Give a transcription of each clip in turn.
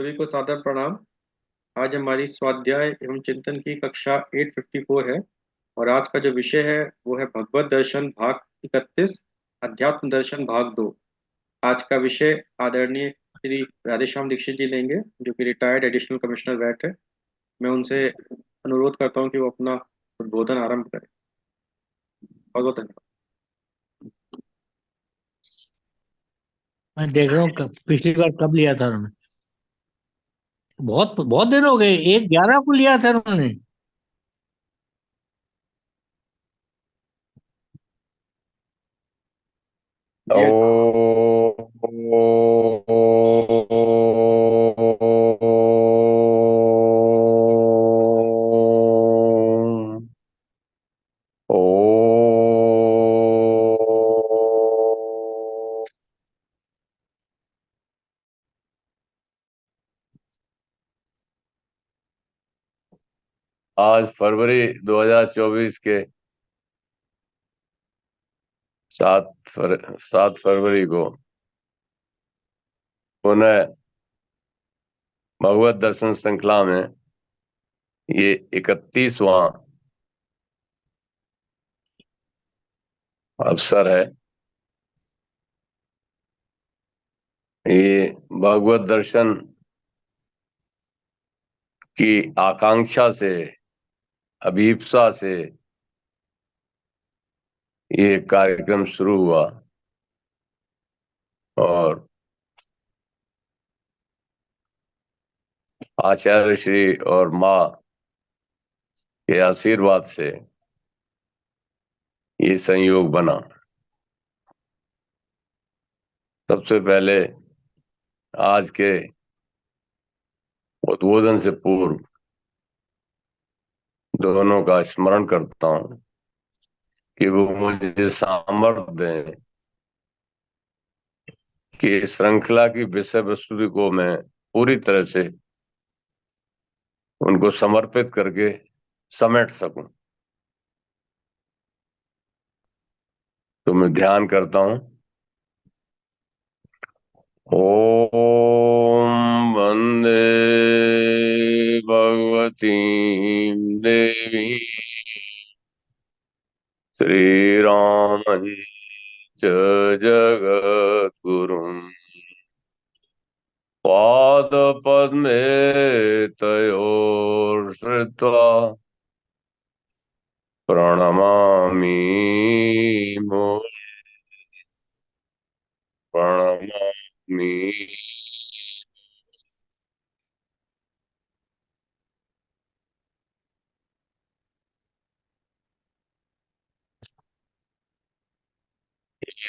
सभी को सादर प्रणाम। आज हमारी स्वाध्याय एवं चिंतन की कक्षा 854 है। और आज का जो विषय है वो है भगवत दर्शन भाग 31, अध्यात्म दर्शन भाग 2। आज का विषय आदरणीय श्री राधेश्याम दीक्षित जी लेंगे, जो कि रिटायर्ड एडिशनल कमिश्नर वैट है। मैं उनसे अनुरोध करता हूँ कि वो अपना उद्बोधन आरंभ करें। बहुत बहुत धन्यवाद। मैं देख रहा हूँ पिछली बार कब लिया था उन्होंने। बहुत बहुत दिन हो गए, 1/11 को लिया था उन्होंने। जी हाँ। आज फरवरी 2024 के 7 फरवरी को पुनः भगवत दर्शन श्रृंखला में ये 31वां अवसर है। ये भगवत दर्शन की आकांक्षा से, अभीप्सा से ये कार्यक्रम शुरू हुआ और आचार्य श्री और माँ के आशीर्वाद से ये संयोग बना। सबसे पहले आज के उद्बोधन से पूर्व दोनों का स्मरण करता हूं कि वो मुझे सामर्थ्य दें कि श्रृंखला की विषय वस्तु को मैं पूरी तरह से उनको समर्पित करके समेट सकूं। तो मैं ध्यान करता हूं। ओम वंदे भगवती देवी श्री राम जगद्गुरुम् पादपद्मे तयोः श्रित्वा प्रणमामि प्रणमामि।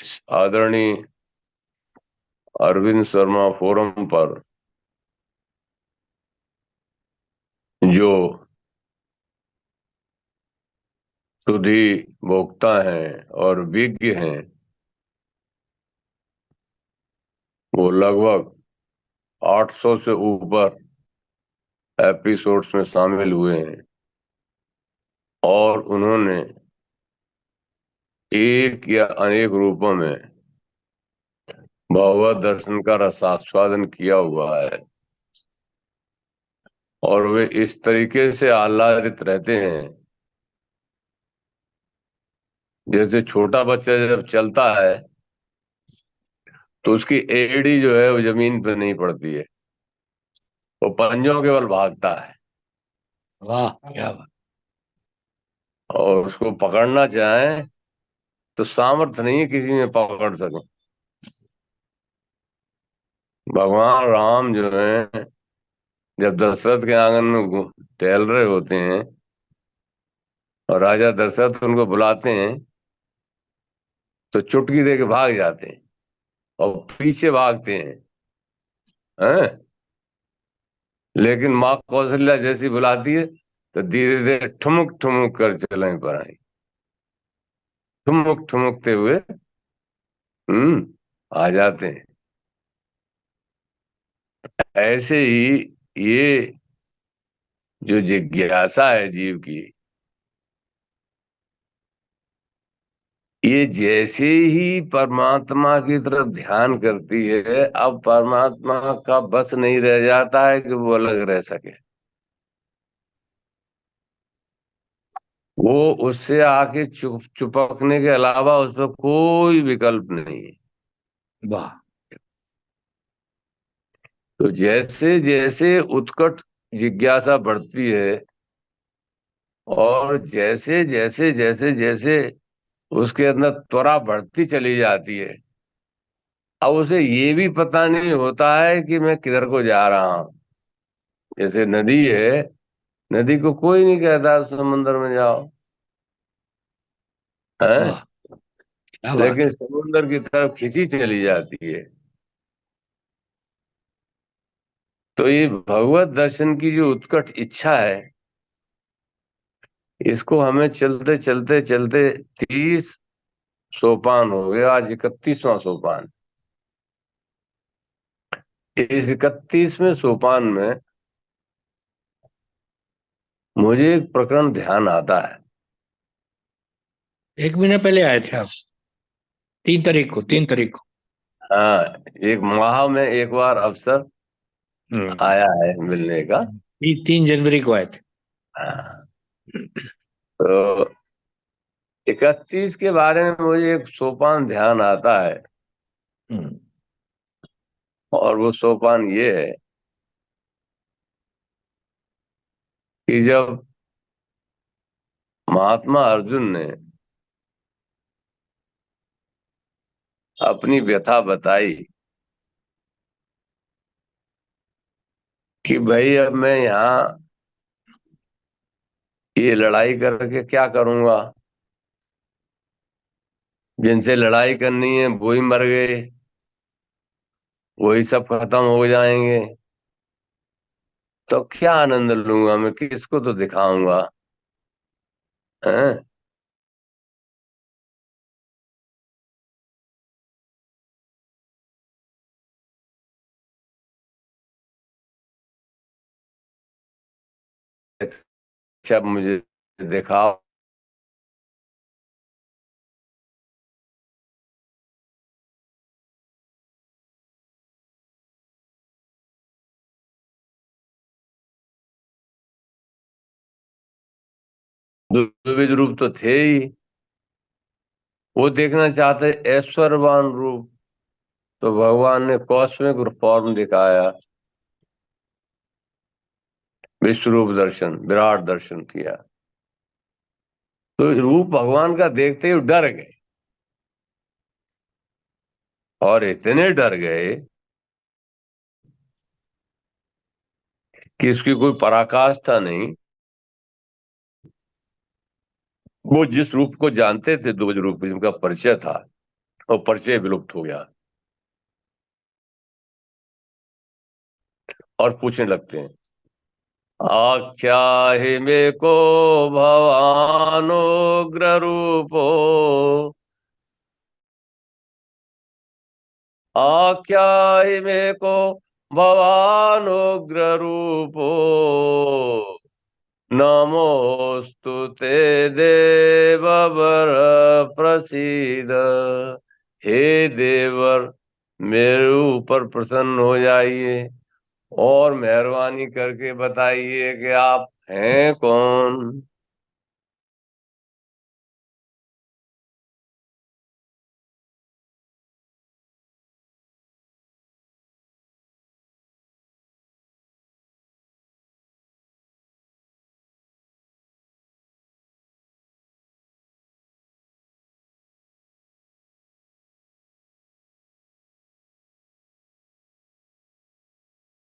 इस आदरणीय अरविंद शर्मा फोरम पर जो सुधी भोक्ता हैं और विज्ञ हैं, वो लगभग 800 से ऊपर एपिसोड्स में शामिल हुए हैं और उन्होंने एक या अनेक रूपों में भगवत दर्शन का रसास्वादन किया हुआ है और वे इस तरीके से आह्लादित रहते हैं जैसे छोटा बच्चा जब चलता है तो उसकी एड़ी जो है वो जमीन पर नहीं पड़ती है, वो पंजों के बल भागता है। वाह क्या बात। और उसको पकड़ना चाहे तो सामर्थ्य नहीं है किसी में पकड़ सके। भगवान राम जो है जब दशरथ के आंगन में टहल रहे होते हैं और राजा दशरथ उनको बुलाते हैं तो चुटकी दे के भाग जाते हैं और पीछे भागते हैं। लेकिन माँ कौशल्या जैसी बुलाती है तो धीरे धीरे ठुमुक ठुमुक कर चले पर आई, ठुमुक ठुमुकते हुए आ जाते हैं। ऐसे ही ये जो जिज्ञासा है जीव की, ये जैसे ही परमात्मा की तरफ ध्यान करती है, अब परमात्मा का बस नहीं रह जाता है कि वो अलग रह सके। वो उससे आके चुपकने के अलावा उसका कोई विकल्प नहीं है। वाह। तो जैसे जैसे उत्कट जिज्ञासा बढ़ती है, और जैसे जैसे जैसे जैसे उसके अंदर त्वरा बढ़ती चली जाती है, अब उसे ये भी पता नहीं होता है कि मैं किधर को जा रहा हूं। जैसे नदी है, नदी को कोई नहीं कहता समुद्र में जाओ, है, वाह, क्या बात लेकिन है। समुद्र की तरफ खींची चली जाती है। तो ये भगवत दर्शन की जो उत्कट इच्छा है, इसको हमें चलते चलते चलते 30 सोपान हो गया, आज 31वां सोपान। इस 31वें सोपान में मुझे एक प्रकरण ध्यान आता है। 1 महीना पहले आए थे आप? 3 तारीख को, 3 तारीख को। हाँ, एक माह में एक बार अवसर हम्म। आया है मिलने का। 3 जनवरी को आए थे। हाँ, तो 31 के बारे में मुझे एक सोपान ध्यान आता है, हम्म। और वो सोपान ये है कि जब महात्मा अर्जुन ने अपनी व्यथा बताई कि भाई अब मैं यहाँ ये लड़ाई करके क्या करूंगा, जिनसे लड़ाई करनी है वो ही मर गए, वही सब खत्म हो जाएंगे, तो क्या आनंद लूंगा मैं, किसको तो दिखाऊंगा, हैं? अच्छा मुझे दिखाओ। द्विविध रूप तो थे ही, वो देखना चाहते ऐश्वर्यवान रूप, तो भगवान ने कॉस्मिक फॉर्म दिखाया, विश्व रूप दर्शन, विराट दर्शन किया। तो रूप भगवान का देखते ही डर गए, और इतने डर गए कि इसकी कोई पराकाष्ठा नहीं। वो जिस रूप को जानते थे, द्विज रूप जिनका परिचय था, वो परिचय विलुप्त हो गया, और पूछने लगते हैं, आख्याहि मे को भवानुग्र रूपो, आख्याहि मे को भवानुग्र रूपो, नमोस्तु ते देववर प्रसीद। हे देवर, मेरे ऊपर प्रसन्न हो जाइए, और मेहरबानी करके बताइए कि आप हैं कौन।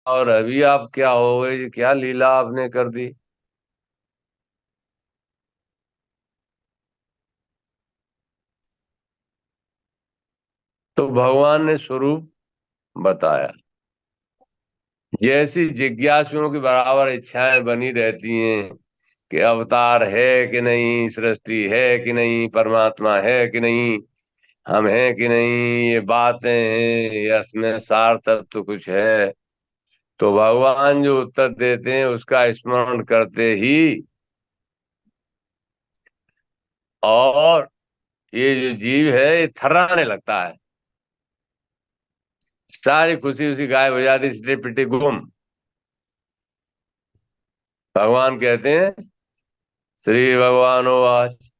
और अभी आप क्या हो गए, ये क्या लीला आपने कर दी। तो भगवान ने स्वरूप बताया। जैसी जिज्ञासुओं की बराबर इच्छाएं बनी रहती हैं कि अवतार है कि नहीं, सृष्टि है कि नहीं, परमात्मा है कि नहीं, हम हैं कि नहीं, ये बातें हैं या इसमें सार तत्व कुछ है, तो भगवान जो उत्तर देते हैं उसका स्मरण करते ही, और ये जो जीव है ये थर्राने लगता है, सारी खुशी उसी गायब हो जाती, सिटी पिटी गुम। भगवान कहते हैं, श्री भगवानुवाच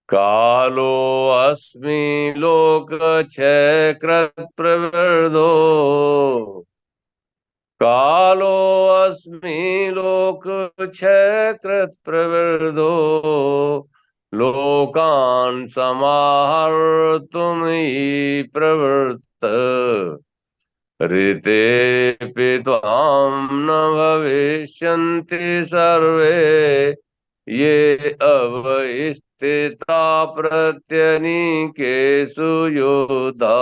कालोऽस्मि लोकक्षयकृत् प्रवृद्धो, कालोऽस्मि लोकक्षयकृत् प्रवृद्धो, लोकान् समाहर्तुमिह प्रवृत्तः, ऋतेऽपि त्वां न भविष्यन्ति सर्वे ये अवस्थिता प्रत्यनीकेषु योधा।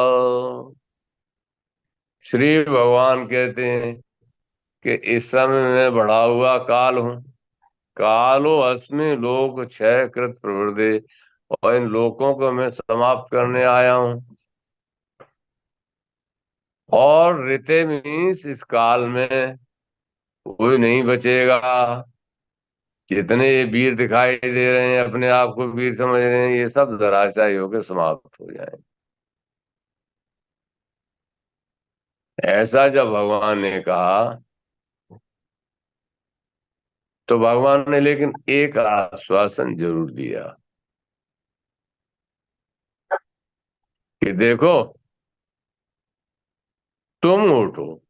श्री भगवान कहते हैं कि इस समय मैं बढ़ा हुआ काल हूँ, कालो अस्मि लोक क्षय कृत प्रवृद्धि, और इन लोकों को मैं समाप्त करने आया हूँ। और ऋते मीन्स इस काल में कोई नहीं बचेगा। जितने ये वीर दिखाई दे रहे हैं, अपने आप को वीर समझ रहे हैं, ये सब धराशायी होकर समाप्त हो जाए। ऐसा जब भगवान ने कहा, तो भगवान ने लेकिन एक आश्वासन जरूर दिया कि देखो, तुम उठो,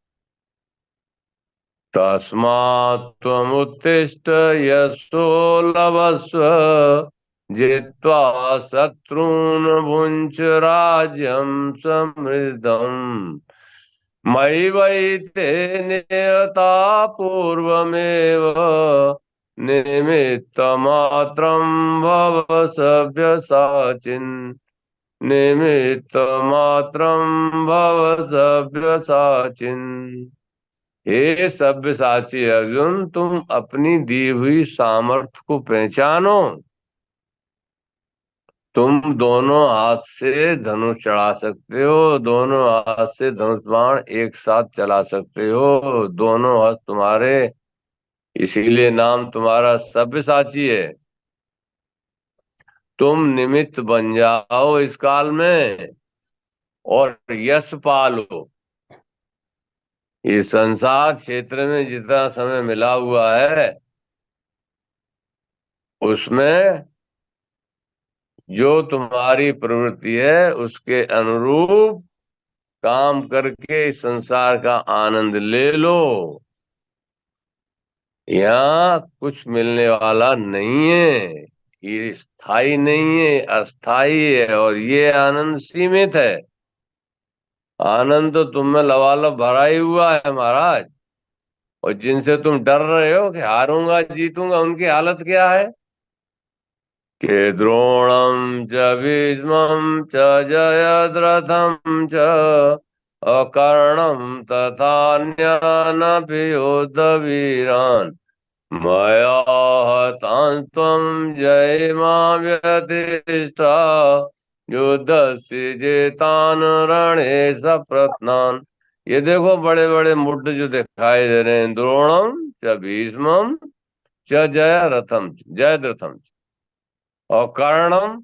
तस्मात् त्वमुत्तिष्ठ यशो लभस्व, जित्वा शत्रून् भुञ्च राज्यं समृद्धम्, मयि नियता पूर्वमेव, निमित्तमात्रं भव सव्यसाचिन्, निमित्तमात्रं भव सव्यसाचिन्। हे सव्यसाची अर्जुन, तुम अपनी दी हुई सामर्थ्य को पहचानो। तुम दोनों हाथ से धनुष चढ़ा सकते हो, दोनों हाथ से धनुष बाण एक साथ चला सकते हो, दोनों हाथ तुम्हारे, इसीलिए नाम तुम्हारा सव्यसाची है। तुम निमित्त बन जाओ इस काल में और यश पालो। ये संसार क्षेत्र में जितना समय मिला हुआ है, उसमें जो तुम्हारी प्रवृत्ति है उसके अनुरूप काम करके इस संसार का आनंद ले लो। यहाँ कुछ मिलने वाला नहीं है, ये स्थायी नहीं है, अस्थाई है, और ये आनंद सीमित है। आनंद तो तुम में लबालब भरा ही हुआ है महाराज। और जिनसे तुम डर रहे हो कि हारूंगा जीतूंगा, उनकी हालत क्या है? के द्रोणम च भीष्मं च जयद्रथं च अकर्णं तथान्यानपि योद्धवीरान्, मया हतांस्त्वं जयिमा व्यतिष्ठा, युद्धस्य जेतान् रणे सप्रत्नान्। ये देखो बड़े बड़े मुड्ड जो दिखाई दे रहे हैं, द्रोणम च भीष्मम च जयद्रथम और कर्णम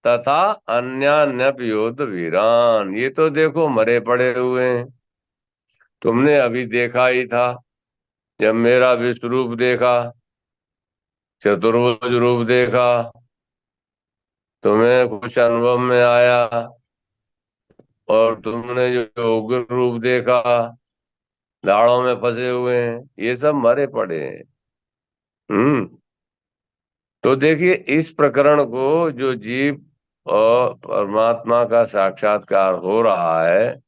तथा अन्यान्यप योद्ध वीरान, ये तो देखो मरे पड़े हुए हैं। तुमने अभी देखा ही था, जब मेरा विश्व रूप देखा, चतुर्भुज रूप देखा, तुम्हें कुछ अनुभव में आया, और तुमने जो उग्र रूप देखा, दाढ़ों में फंसे हुए हैं, ये सब मरे पड़े हैं। तो देखिए, इस प्रकरण को जो जीव और परमात्मा का साक्षात्कार हो रहा है,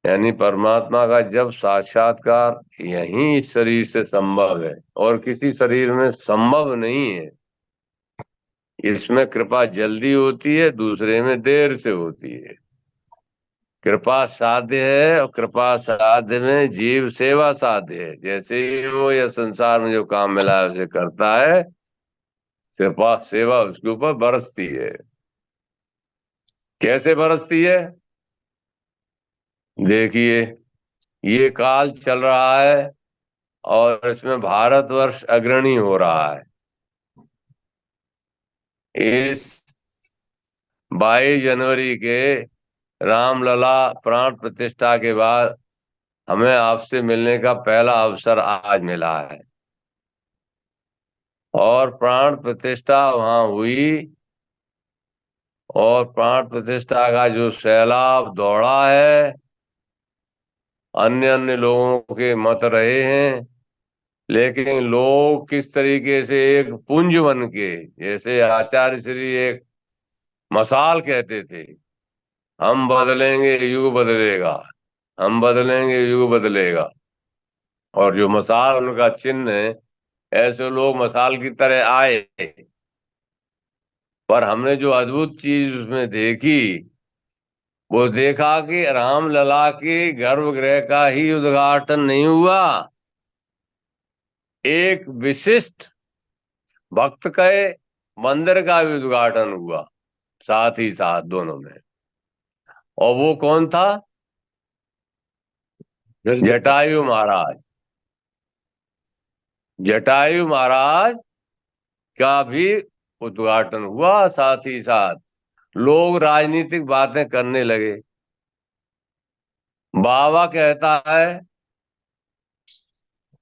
यानी परमात्मा का जब साक्षात्कार यहीं इस शरीर से संभव है और किसी शरीर में संभव नहीं है। इसमें कृपा जल्दी होती है, दूसरे में देर से होती है। कृपा साध्य है और कृपा साध्य में जीव सेवा साध्य है। जैसे ही वो यह संसार में जो काम मिला है उसे करता है, कृपा सेवा उसके ऊपर बरसती है। कैसे बरसती है? देखिए, ये काल चल रहा है और इसमें भारतवर्ष अग्रणी हो रहा है। इस 22 जनवरी के रामलला प्राण प्रतिष्ठा के बाद हमें आपसे मिलने का पहला अवसर आज मिला है। और प्राण प्रतिष्ठा वहां हुई और प्राण प्रतिष्ठा का जो सैलाब दौड़ा है, अन्य अन्य लोगों के मत रहे हैं, लेकिन लोग किस तरीके से एक पुंज बन के, जैसे आचार्य श्री एक मसाल कहते थे, हम बदलेंगे युग बदलेगा, हम बदलेंगे युग बदलेगा। और जो मसाल उनका चिन्ह है, ऐसे लोग मसाल की तरह आए। पर हमने जो अद्भुत चीज उसमें देखी, वो देखा कि रामलला के गर्भगृह का ही उद्घाटन नहीं हुआ, एक विशिष्ट भक्त के मंदिर का भी उद्घाटन हुआ साथ ही साथ दोनों में। और वो कौन था? जटायु महाराज। जटायु महाराज का भी उद्घाटन हुआ साथ ही साथ। लोग राजनीतिक बातें करने लगे। बाबा कहता है,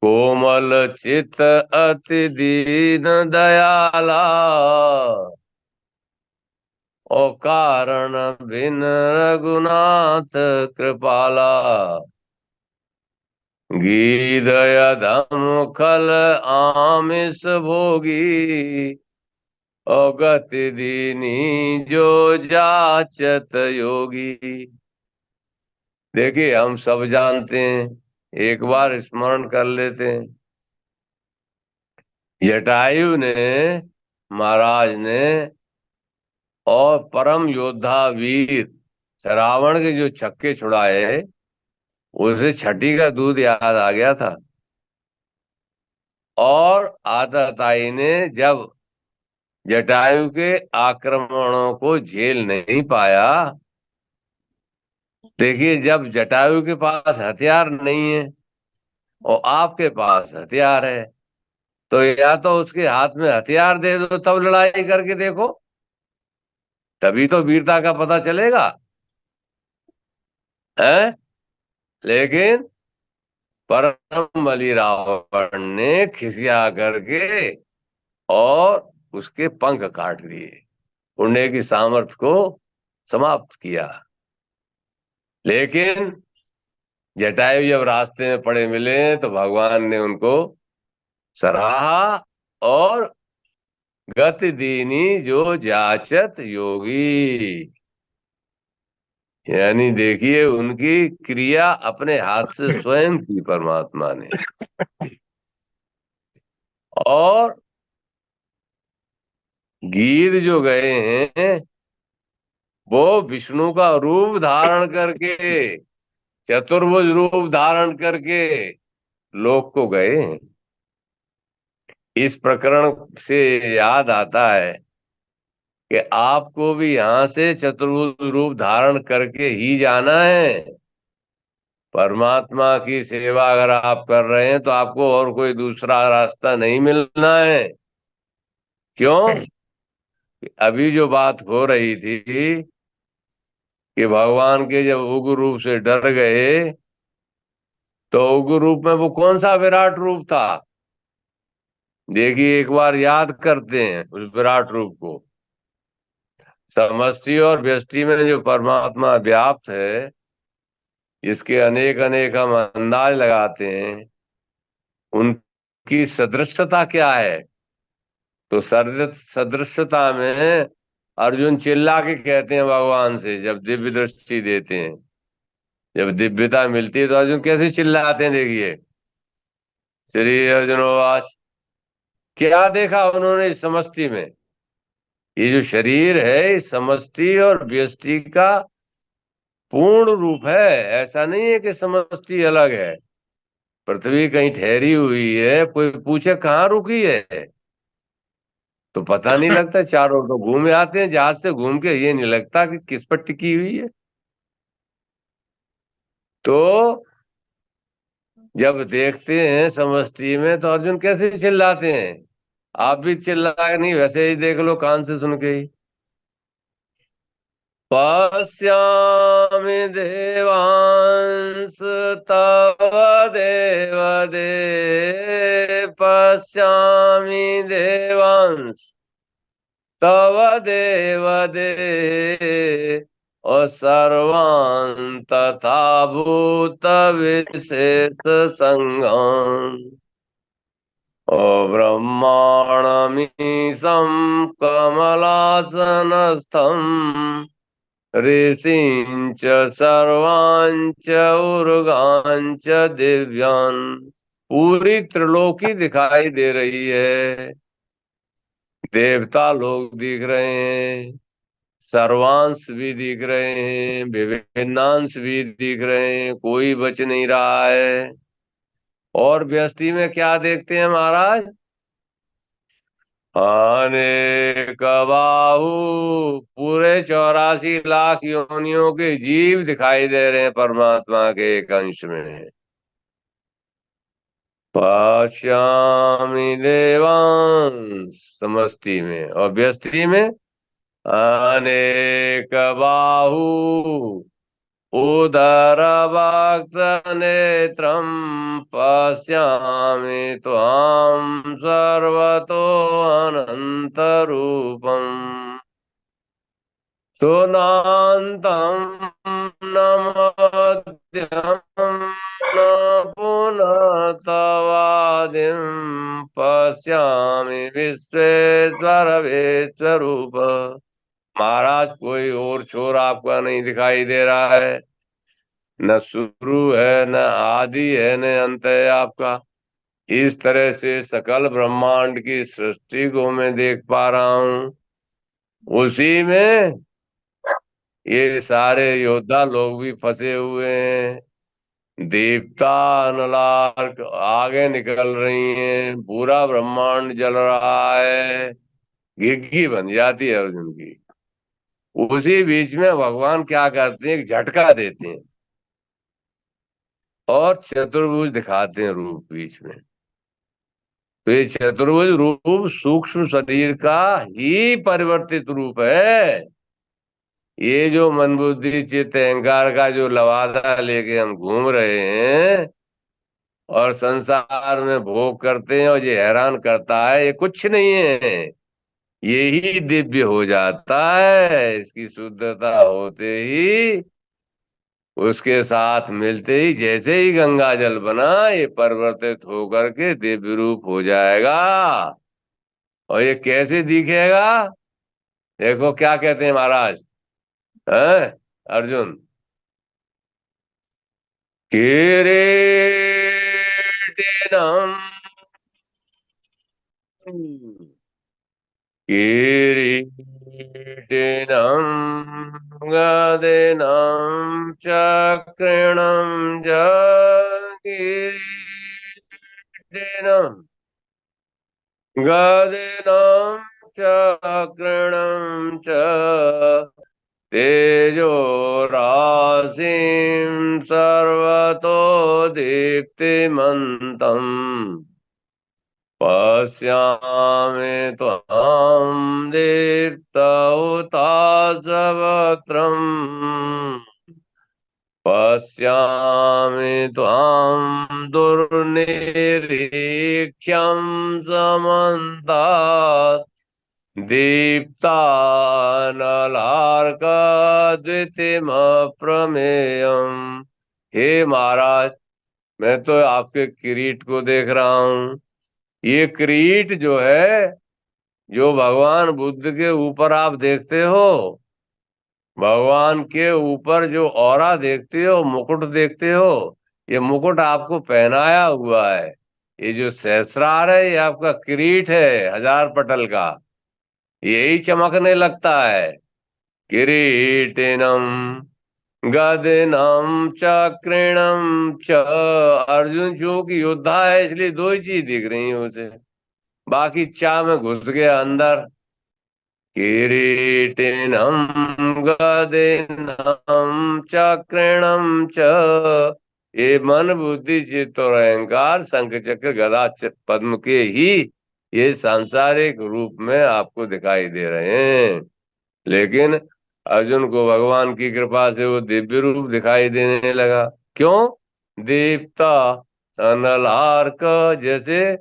कोमल चित अति दीन दयाला, ओ कारण बिन रघुनाथ कृपाला, गीदय धम खल आमिष भोगी, ओ गति दीनी जो जाचत योगी। देखिए, हम सब जानते हैं, एक बार स्मरण कर लेते हैं। जटायु ने, महाराज ने, और परम योद्धा वीर रावण के जो छक्के छुड़ाए, उसे छठी का दूध याद आ गया था। और आताताई ने जब जटायु के आक्रमणों को झेल नहीं पाया, देखिए, जब जटायु के पास हथियार नहीं है और आपके पास हथियार है, तो या तो उसके हाथ में हथियार दे दो, तब लड़ाई करके देखो, तभी तो वीरता का पता चलेगा। है? लेकिन परम बली रावण ने खिसिया करके और उसके पंख काट दिए, उड़ने की सामर्थ्य को समाप्त किया। लेकिन जटायु जब रास्ते में पड़े मिले तो भगवान ने उनको सराहा और गति दीनी जो जाचत योगी, यानी देखिए, उनकी क्रिया अपने हाथ से स्वयं की परमात्मा ने। और गीत जो गए हैं, वो विष्णु का रूप धारण करके, चतुर्भुज रूप धारण करके लोक को गए हैं। इस प्रकरण से याद आता है कि आपको भी यहां से चतुर्भुज रूप धारण करके ही जाना है। परमात्मा की सेवा अगर आप कर रहे हैं तो आपको और कोई दूसरा रास्ता नहीं मिलना है। क्यों? अभी जो बात हो रही थी कि भगवान के जब उग्र रूप से डर गए, तो उग्र रूप में वो कौन सा विराट रूप था? देखिए, एक बार याद करते हैं उस विराट रूप को। समष्टि और व्यष्टि में जो परमात्मा व्याप्त है, जिसके अनेक अनेक हम अंदाज लगाते हैं, उनकी सदृशता क्या है? तो सदृशता में अर्जुन चिल्ला के कहते हैं भगवान से, जब दिव्य दृष्टि देते हैं, जब दिव्यता मिलती है, तो अर्जुन कैसे चिल्लाते हैं, देखिए। श्री अर्जुनोवाच, क्या देखा उन्होंने इस समष्टि में? ये जो शरीर है, इस समष्टि और व्यष्टि का पूर्ण रूप है। ऐसा नहीं है कि समष्टि अलग है, पृथ्वी कहीं ठहरी हुई है, कोई पूछे कहाँ रुकी है तो पता नहीं लगता। चारों तो घूमे आते हैं जहाज से घूम के, ये नहीं लगता कि किस पर टिकी हुई है। तो जब देखते हैं समष्टि में, तो अर्जुन कैसे चिल्लाते हैं? आप भी चिल्लाए नहीं, वैसे ही देख लो कान से सुन के ही। पश्यामि देवांस तव देव पश्यामि देवांस तव देव और सर्वान् तथा भूत विशेष संगम ओ ब्रह्माणमीशं कमलासनस्थम् ऋषींच सर्वांच उर्गांच दिव्यान्। पूरी त्रिलोकी दिखाई दे रही है, देवता लोग दिख रहे हैं, सर्वांश भी दिख रहे हैं, विभिन्नांश भी दिख रहे हैं, कोई बच नहीं रहा है। और व्यष्टि में क्या देखते हैं महाराज? अनेक बाहु, पूरे 84 लाख योनियों के जीव दिखाई दे रहे हैं परमात्मा के एक अंश में। पश्यामि देवांश समष्टि में, और व्यष्टि में अनेक बाहु उदर वक्त नेत्रम पश्यामि त्वां सर्वतो अनंत रूपम सुनान्तं न मध्यं न पुनस्तवादिं पश्यामि विश्वेश्वर विश्वरूप। महाराज कोई और छोर आपका नहीं दिखाई दे रहा है, न शुरू है न आदि है न अंत है आपका। इस तरह से सकल ब्रह्मांड की सृष्टि को मैं देख पा रहा हूँ। उसी में ये सारे योद्धा लोग भी फंसे हुए हैं। देवता नलार्क आगे निकल रही हैं, पूरा ब्रह्मांड जल रहा है, घिघी बन जाती है अर्जुन की। उसी बीच में भगवान क्या करते हैं, एक झटका देते हैं और चतुर्भुज दिखाते हैं रूप बीच में। तो ये चतुर्भुज रूप सूक्ष्म शरीर का ही परिवर्तित रूप है। ये जो मन बुद्धि चित्त अहंकार का जो लवादा लेके हम घूम रहे हैं और संसार में भोग करते हैं और ये हैरान करता है, ये कुछ नहीं है। ये ही दिव्य हो जाता है, इसकी शुद्धता होते ही, उसके साथ मिलते ही, जैसे ही गंगा जल बना, ये परिवर्तित होकर के दिव्य रूप हो जाएगा। और ये कैसे दिखेगा? देखो क्या कहते हैं महाराज, हैं अर्जुन, किरीटिनम किरीटिनम गदिनं चक्रिणं किरीटिनम गदिनं चक्रिणं च तेजो राशिं सर्वतो दीप्तिमन्तम् पश्यामि त्वां दीप्तहुताशवक्त्रम् पश्यामि त्वां दुर्निरीक्ष्यं समन्तात् दीप्तानलार्कद्युतिमप्रमेयम्। हे महाराज, मैं तो आपके किरीट को देख रहा हूँ। ये किरीट जो है, जो भगवान बुद्ध के ऊपर आप देखते हो, भगवान के ऊपर जो ऑरा देखते हो, मुकुट देखते हो, ये मुकुट आपको पहनाया हुआ है। ये जो सहस्रार है, ये आपका किरीट है 1000 पटल का, यही चमकने लगता है। किरीटिनम गदिनं चक्रिणं च। अर्जुन चूंकि योद्धा है, इसलिए दो ही चीज दिख रही है उसे, बाकी चा में घुस गया अंदर। किरीटिनं गदिनं चक्रिणं च। ये मन बुद्धि चित्त और अहंकार शंख चक्र गदा पद्म के ही ये सांसारिक रूप में आपको दिखाई दे रहे हैं। लेकिन अर्जुन को भगवान की कृपा से वो दिव्य रूप दिखाई देने लगा। क्यों? दीप्ता अनल का, जैसे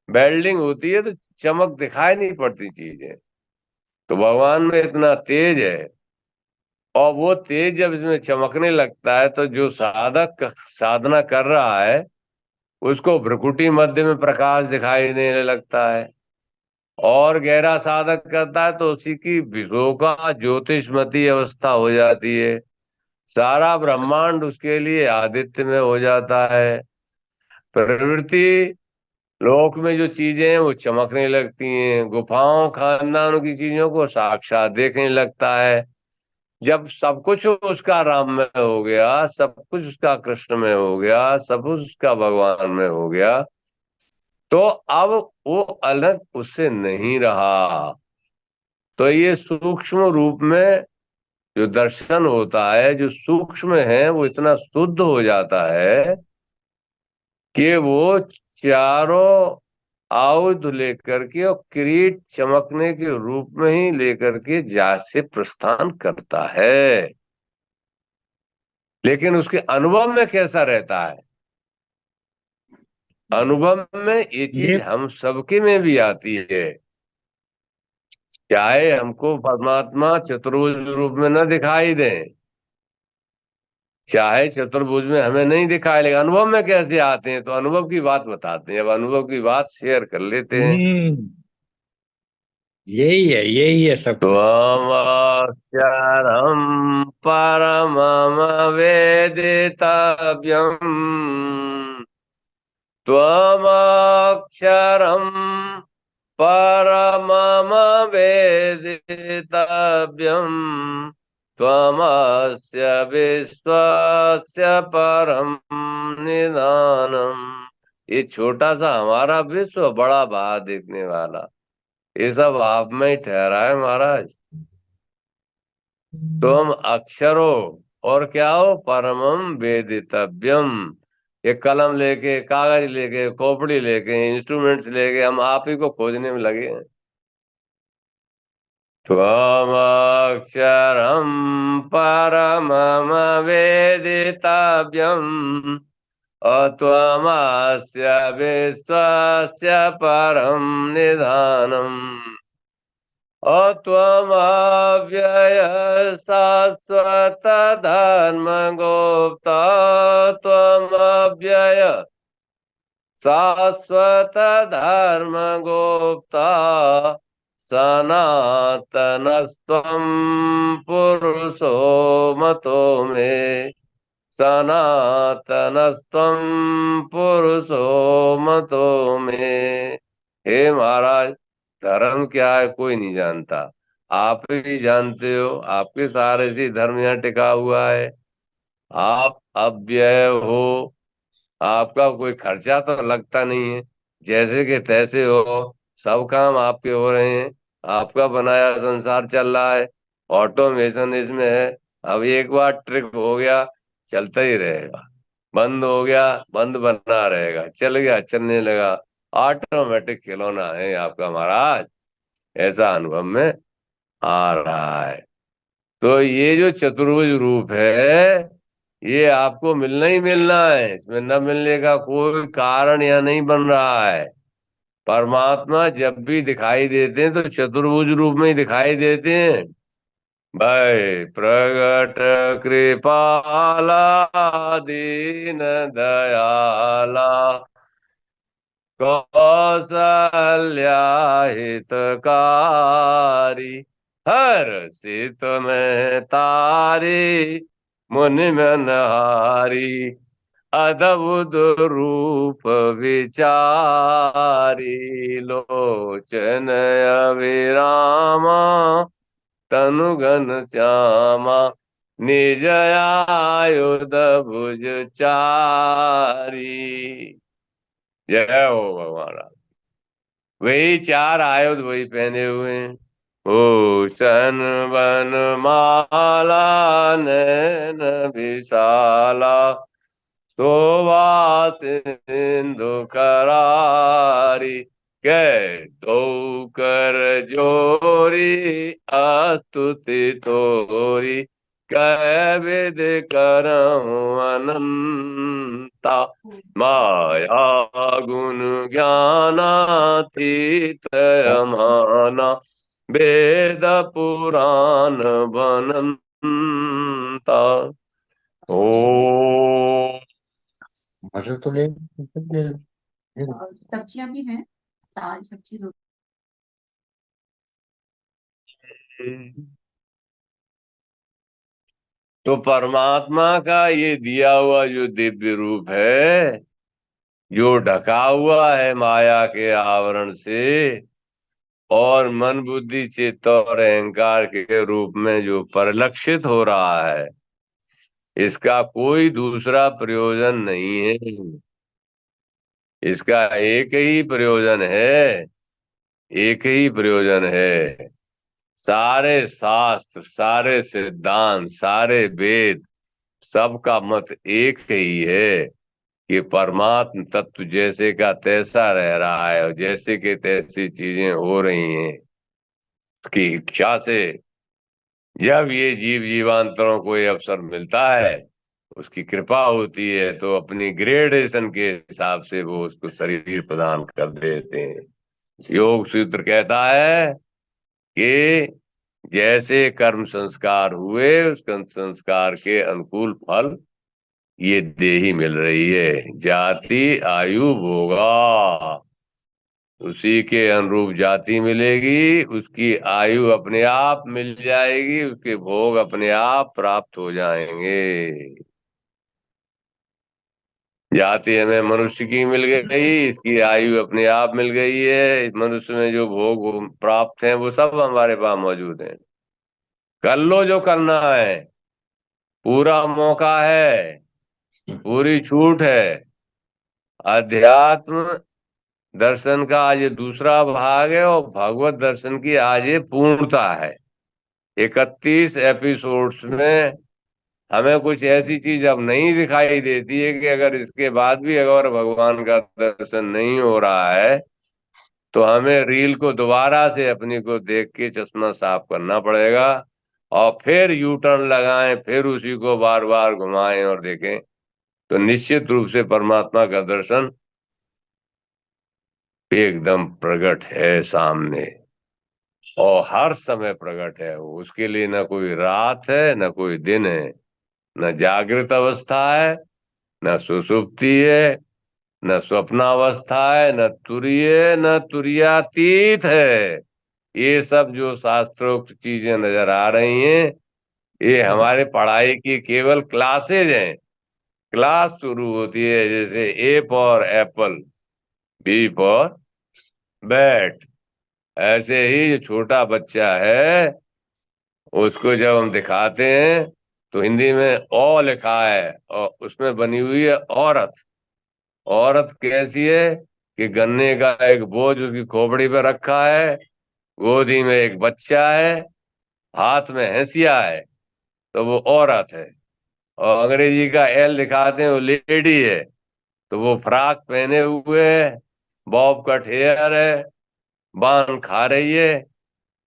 वेल्डिंग होती है तो चमक दिखाई नहीं पड़ती चीजें, तो भगवान में इतना तेज है। और वो तेज जब इसमें चमकने लगता है तो जो साधक साधना कर रहा है उसको भ्रुकुटी मध्य में प्रकाश दिखाई देने लगता है। और गहरा साधक करता है तो उसी की विशोका ज्योतिषमती अवस्था हो जाती है। सारा ब्रह्मांड उसके लिए आदित्य में हो जाता है। प्रवृत्ति लोक में जो चीजें हैं वो चमकने लगती हैं। गुफाओं खानदानों की चीजों को साक्षात देखने लगता है। जब सब कुछ उसका राम में हो गया, सब कुछ उसका कृष्ण में हो गया, सब कुछ उसका भगवान में हो गया, तो अब वो अलग उससे नहीं रहा। तो ये सूक्ष्म रूप में जो दर्शन होता है, जो सूक्ष्म है, वो इतना शुद्ध हो जाता है कि वो चारों आयुध लेकर के और किरीट चमकने के रूप में ही लेकर के जहाज से प्रस्थान करता है। लेकिन उसके अनुभव में कैसा रहता है? अनुभव में ये चीज ये हम सबके में भी आती है। चाहे हमको परमात्मा चतुर्भुज रूप में न दिखाई दे, चाहे चतुर्भुज में हमें नहीं दिखाए, लेकिन अनुभव में कैसे आते हैं, तो अनुभव की बात बताते हैं। अब अनुभव की बात शेयर कर लेते हैं। यही है सब कुछ। त्वमक्षरं परमम वेदितव्यम्, त्वमक्षरं परमम वेदितव्यम्, त्वमस्य विश्वस्य परम निधानम्। ये छोटा सा हमारा विश्व बड़ा बाहर देखने वाला, ये सब आप में ही ठहरा है महाराज। तुम अक्षरो और क्या हो? परमम वेदितव्यम। ये कलम लेके, कागज लेके, खोपड़ी लेके, इंस्ट्रूमेंट्स लेके हम आप ही को खोजने में लगे हैं। त्वमक्षरं परमम वेदितव्यम्, त्वमस्य विश्वस्य परम निधानम्, त्वमव्यय शाश्वत धर्मगुप्ता, त्वमव्यय शाश्वत धर्मगुप्ता, सनातनस्त्वं पुरुषो मतो मे, सनातनस्त्वं पुरुषो मतो मे। हे महाराज, धर्म क्या है कोई नहीं जानता, आप ही जानते हो। आपके सहारे से धर्म यहाँ टिका हुआ है। आप अव्यय हो, आपका कोई खर्चा तो लगता नहीं है, जैसे कि तैसे हो, सब काम आपके हो रहे हैं। आपका बनाया संसार चल रहा है, ऑटोमेशन इसमें है। अब एक बार ट्रिक हो गया, चलता ही रहेगा। बंद हो गया, बंद बना रहेगा। चल गया, चलने लगा। ऑटोमेटिक खिलौना है आपका महाराज। ऐसा अनुभव में आ रहा है। तो ये जो चतुर्भुज रूप है, ये आपको मिलना ही मिलना है। इसमें न मिलने का कोई कारण या नहीं बन रहा है। परमात्मा जब भी दिखाई देते हैं तो चतुर्भुज रूप में ही दिखाई देते हैं। भाई प्रगट कृपाला दीन दयाला, कौसल्या हितकारी, हर सित में तारी मुनि मनहारी, अद्भुत रूप विचारी, लोचन अविरामा तनुगन श्यामा, निज आयुध भुज चारी। जय हो भगवान। वही चार आयुध वही पहने हुए हैं। भूषण वन माला नैन विशाला, शोभा सिंधु करारी, कह तो कर जोरी आस्तुति तोरी, कह विद करऊं अनंता, माया गुण ज्ञानातीत अमाना, वेद पुराण बनंता। ओ मटर तो ले और सब्जियां भी हैं, दाल सब्जी रोटी। तो परमात्मा का ये दिया हुआ जो दिव्य रूप है, जो ढका हुआ है माया के आवरण से, और मन बुद्धि चित्त और अहंकार के रूप में जो परिलक्षित हो रहा है, इसका कोई दूसरा प्रयोजन नहीं है। इसका एक ही प्रयोजन है, एक ही प्रयोजन है। सारे शास्त्र, सारे सिद्धांत, सारे वेद, सबका मत एक ही है कि परमात्म तत्व जैसे का तैसा रह रहा है और जैसे के तैसी चीजें हो रही हैं की इच्छा से। जब ये जीव जीवांतरों को ये अवसर मिलता है, उसकी कृपा होती है, तो अपनी ग्रेडेशन के हिसाब से वो उसको शरीर प्रदान कर देते हैं। योग सूत्र कहता है कि जैसे कर्म संस्कार हुए, उस कर्म संस्कार के अनुकूल फल ये देही मिल रही है। जाति आयु भोगा, उसी के अनुरूप जाति मिलेगी, उसकी आयु अपने आप मिल जाएगी, उसके भोग अपने आप प्राप्त हो जाएंगे। जाति हमें मनुष्य की मिल गई, इसकी आयु अपने आप मिल गई है। मनुष्य में जो भोग प्राप्त हैं वो सब हमारे पास मौजूद हैं। कर लो जो करना है, पूरा मौका है, पूरी छूट है। अध्यात्म दर्शन का आज ये दूसरा भाग है और भगवत दर्शन की आज ये पूर्णता है। 31 एपिसोड्स में हमें कुछ ऐसी चीज अब नहीं दिखाई देती है कि अगर इसके बाद भी अगर भगवान का दर्शन नहीं हो रहा है, तो हमें रील को दोबारा से अपनी को देख के चश्मा साफ करना पड़ेगा और फिर यू टर्न लगाएं, फिर उसी को बार बार घुमाएं और देखें, तो निश्चित रूप से परमात्मा का दर्शन एकदम प्रकट है सामने, और हर समय प्रकट है वो। उसके लिए न कोई रात है, न कोई दिन है, न जागृत अवस्था है, न सुषुप्ति है, न स्वप्नावस्था है, न तुरीय न तुरीयातीत है। ये सब जो शास्त्रोक्त चीजें नजर आ रही हैं, ये हमारे पढ़ाई की केवल क्लासेज हैं। क्लास शुरू होती है जैसे A for apple, B for bat, ऐसे ही जो छोटा बच्चा है उसको जब हम दिखाते हैं तो हिंदी में ओ लिखा है और उसमें बनी हुई है औरत। औरत कैसी है कि गन्ने का एक बोझ उसकी खोपड़ी पे रखा है, गोदी में एक बच्चा है, हाथ में हंसिया है, तो वो औरत है। और अंग्रेजी का एल दिखाते हैं, वो लेडी है, तो वो फ्रॉक पहने हुए है, बॉब कट हेयर है, पान खा रही है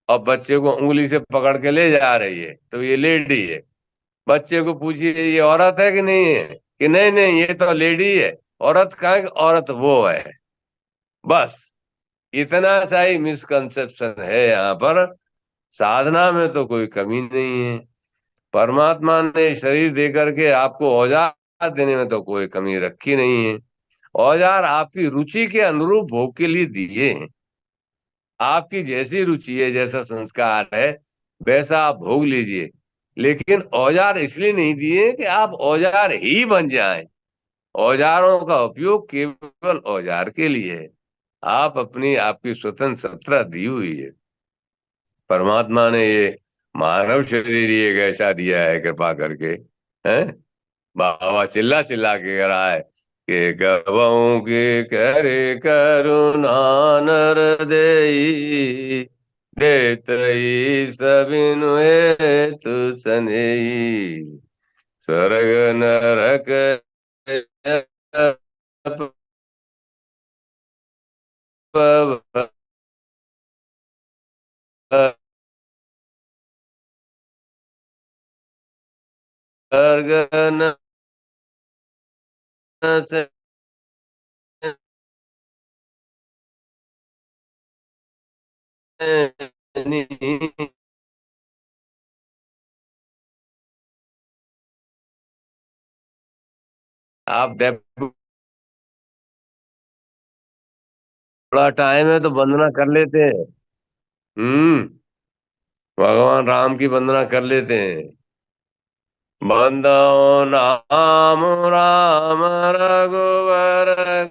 और बच्चे को उंगली से पकड़ के ले जा रही है, तो ये लेडी है। बच्चे को पूछिए ये औरत है कि नहीं है, कि नहीं नहीं ये तो लेडी है। औरत कहाँ है? औरत वो है। बस इतना सा ही मिसकंसेप्शन है यहाँ पर। साधना में तो कोई कमी नहीं है। परमात्मा ने शरीर दे करके आपको औजार देने में तो कोई कमी रखी नहीं है। औजार आपकी रुचि के अनुरूप भोग के लिए दिए हैं। आपकी जैसी रुचि है, जैसा संस्कार है, वैसा आप भोग लीजिए। लेकिन औजार इसलिए नहीं दिए कि आप औजार ही बन जाएं। औजारों का उपयोग केवल औजार के लिए है। आप अपनी आपकी स्वतंत्रता दी हुई है। परमात्मा ने ये मानव शरीर एक ऐसा दिया है कृपा करके, हैं? बाबा चिल्ला चिल्ला के कह रहा है कि गवों के करे करुणा नर देई, देतई सबिनु हेतु सनेई, स्वर्ग नरक भर्गन आप थोड़ा टाइम है तो वंदना कर लेते हैं। हम्म। भगवान राम की वंदना कर लेते हैं। बंदो नाम राम रघुवर।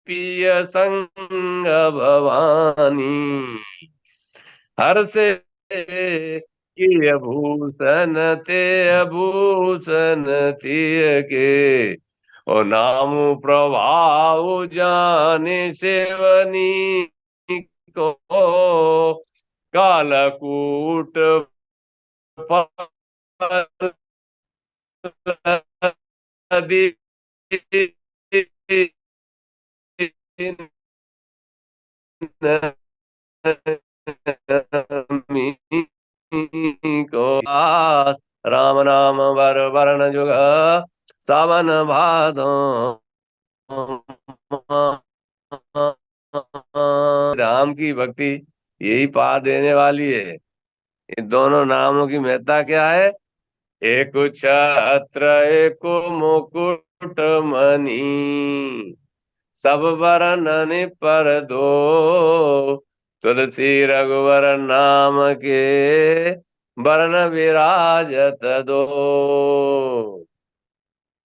पिय संग भवानी हर से किय भूषण ते भूषण तिय के। और नाम प्रभाव जाने सेवनी को कालकूट फल को आस। राम नाम वर वरण जुग सावन भादो राम की भक्ति यही पा देने वाली है। इन दोनों नामों की महत्ता क्या है? एक छत्र एक मुकुट मणि सब वरन पर दो। तुलसी रघुवर नाम के वरन विराजत दो।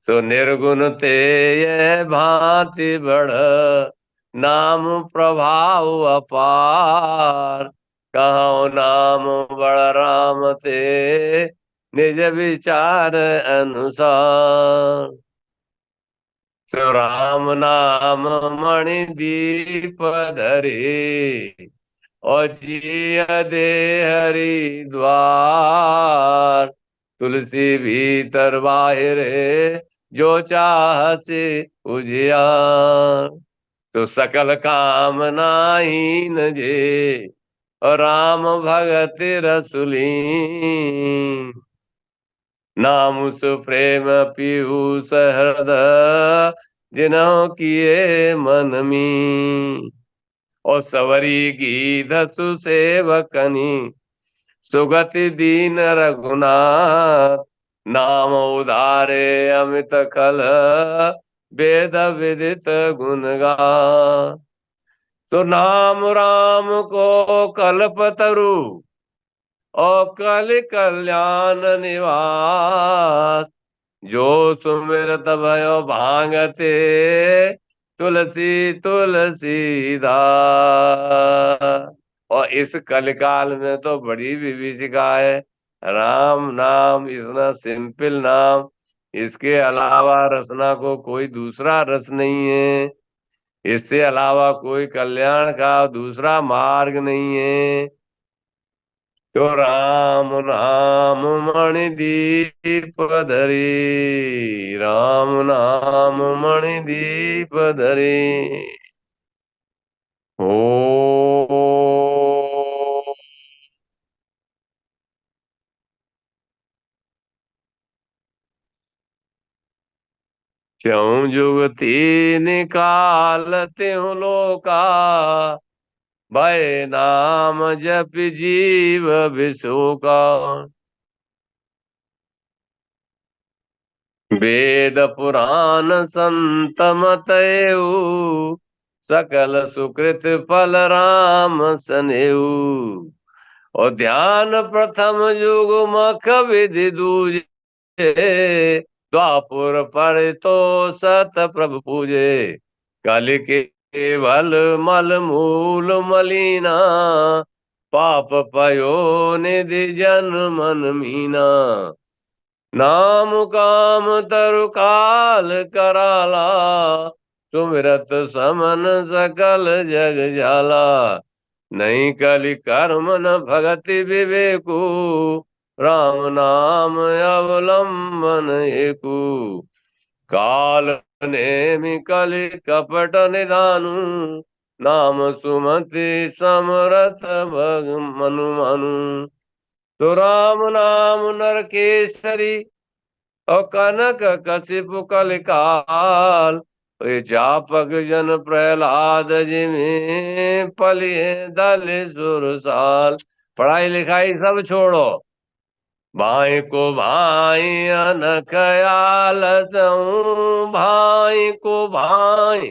सो निर्गुण ते यह भांति बढ़ नाम प्रभाव अपार। कहो नाम बड़ राम ते निज विचार अनुसार। सो राम नाम मणि दीप धरे और जिय दे हरिद्वार। तुलसी भीतर बाहिर जो चाह से उजियार। तो सकल कामना हीन जे और राम भगत रसुली। नाम सुप्रेम पीयूष हृदय जिन्हों किए मन में। और सवरी गीध सुसेवकनी सुगति दीन रघुनाथ। नाम उधारे अमित खल वेद विदित गुण गा। तो नाम राम को कल्पतरु और कल कल्याण निवास। जो सुमिरत भयो भांगते तुलसी तुलसीदास। और इस कलिकाल में तो बड़ी विभीषिका है। राम नाम इतना सिंपल नाम, इसके अलावा रसना को कोई दूसरा रस नहीं है। इससे अलावा कोई कल्याण का दूसरा मार्ग नहीं है। तो राम नाम मणिदीप धरी। राम नाम मणिदीप धरी। ओ त्यों जुगति निकालते हूँ लोका, भय नाम जप जीव विशु का। वेद पुराण संत मतयु, सकल सुकृत फल राम सनेऊ। और ध्यान प्रथम युग मख विधि दूजे, द्वापुर पर तो सत प्रभु पूजे। कलि केवल मल मूल मलिना, पाप पयो निधि जन मन मीना। नाम काम तरु काल कराला, सुमिरत समन सकल जग जाला। नहीं कलि कर्म न भगति विवेकु, राम नाम अवलंबन एकु। काल नेमि कलि कपट निधानु, नाम सुमति समरथ भग मनु मनु। तो राम नाम नरकेसरी, और कनक कशिप कलिकाल। ये जापक जन प्रहलाद जिमे पलिए दल सुरसाल। पढ़ाई लिखाई सब छोड़ो, भाई को भाई अनखयाल सऊ, भाई को भाई